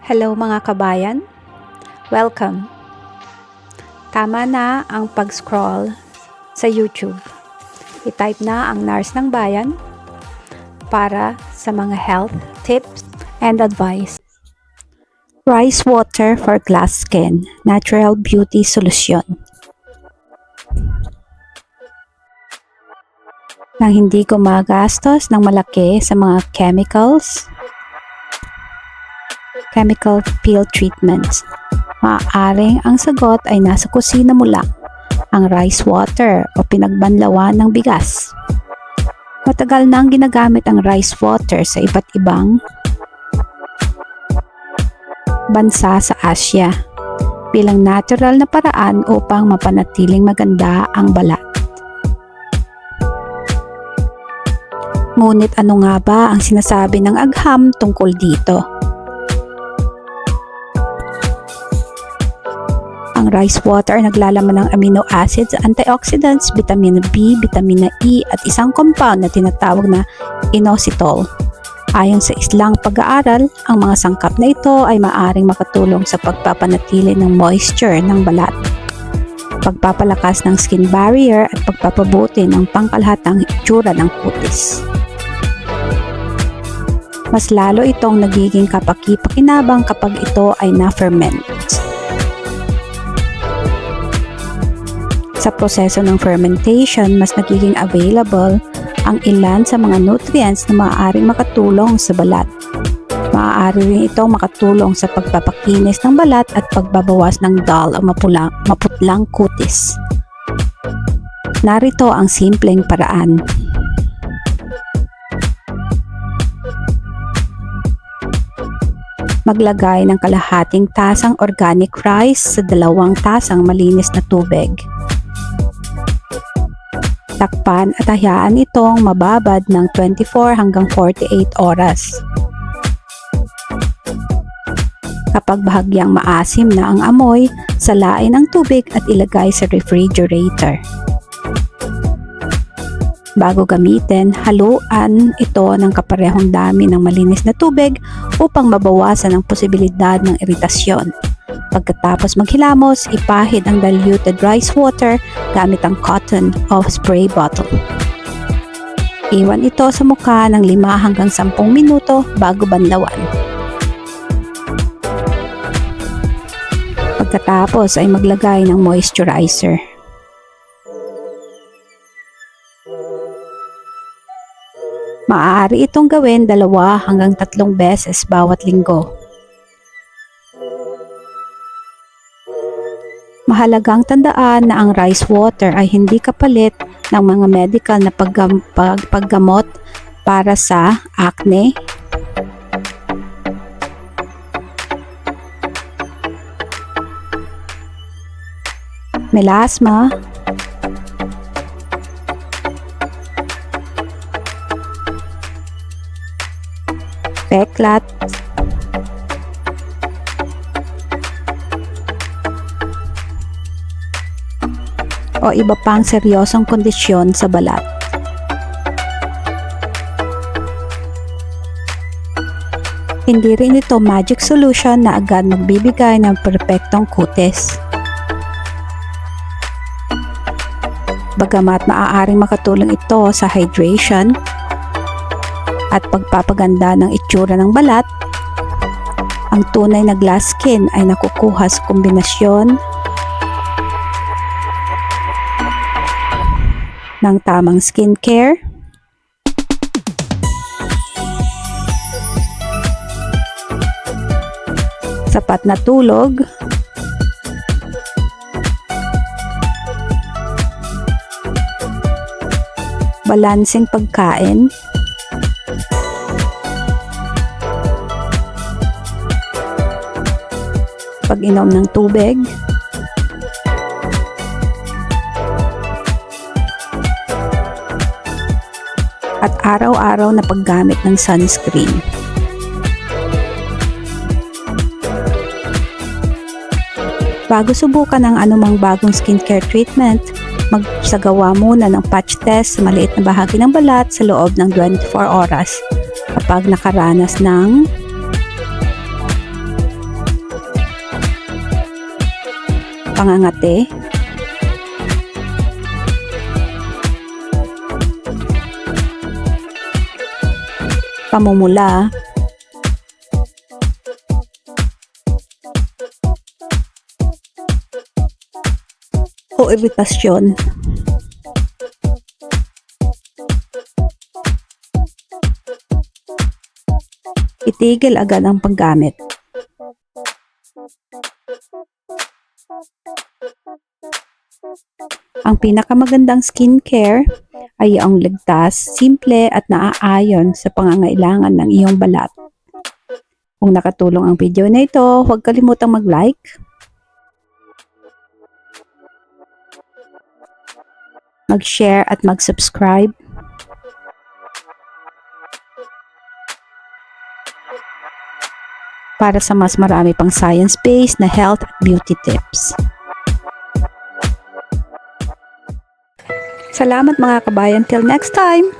Hello mga kabayan, welcome. Tama na ang pag-scroll sa YouTube. I-type na ang Nurse ng Bayan para sa mga health tips and advice. Rice water for glass skin, natural beauty solution. Nang hindi gumagastos ng malaki sa mga chemical peel treatments. Maaaring ang sagot ay nasa kusina mo lang, ang rice water o pinagbanlawan ng bigas. Matagal na ang ginagamit ang rice water sa iba't ibang bansa sa Asia bilang natural na paraan upang mapanatiling maganda ang balat. Ngunit ano nga ba ang sinasabi ng agham tungkol dito? Ang rice water ay naglalaman ng amino acids, antioxidants, vitamina B, vitamina E at isang compound na tinatawag na inositol. Ayon sa islang pag-aaral, ang mga sangkap na ito ay maaaring makatulong sa pagpapanatili ng moisture ng balat, pagpapalakas ng skin barrier at pagpapabuti ng pangkalahatang itsura ng kutis. Mas lalo itong nagiging kapaki-pakinabang kapag ito ay na-ferment. Sa proseso ng fermentation, mas nagiging available ang ilan sa mga nutrients na maaaring makatulong sa balat. Maaari rin itong makatulong sa pagpapakinis ng balat at pagbabawas ng dull o maputlang kutis. Narito ang simpleng paraan. Maglagay ng kalahating tasang organic rice sa 2 tasang malinis na tubig. Takpan at hayaan itong mababad ng 24 hanggang 48 oras. Kapag bahagyang maasim na ang amoy, salain ang tubig at ilagay sa refrigerator. Bago gamitin, haluan ito ng kaparehong dami ng malinis na tubig upang mabawasan ang posibilidad ng iritasyon. Pagkatapos maghilamos, ipahid ang diluted rice water gamit ang cotton o spray bottle. Iwan ito sa mukha ng 5 hanggang 10 minuto bago banlawan. Pagkatapos ay maglagay ng moisturizer. Maaari itong gawin 2 hanggang 3 beses bawat linggo. Mahalagang tandaan na ang rice water ay hindi kapalit ng mga medical na paggamot para sa acne, melasma, peklat, o iba pang seryosong kondisyon sa balat. Hindi rin ito magic solution na agad magbibigay ng perpektong kutis. Bagamat maaaring makatulong ito sa hydration at pagpapaganda ng itsura ng balat, ang tunay na glass skin ay nakukuha sa kombinasyon ng tamang skincare, sapat na tulog, balanseng pagkain, pag-inom ng tubig, at araw-araw na paggamit ng sunscreen. Bago subukan ang anumang bagong skincare treatment, magsagawa muna ng patch test sa maliit na bahagi ng balat sa loob ng 24 oras kapag nakaranas ng pangangate, pamumula, o iritasyon. Itigil agad ang paggamit. Ang pinakamagandang skincare ay ang ligtas, simple at naaayon sa pangangailangan ng iyong balat. Kung nakatulong ang video na ito, huwag kalimutang mag-like, mag-share at mag-subscribe. Para sa mas marami pang science-based na health at beauty tips. Salamat mga kabayan, till next time!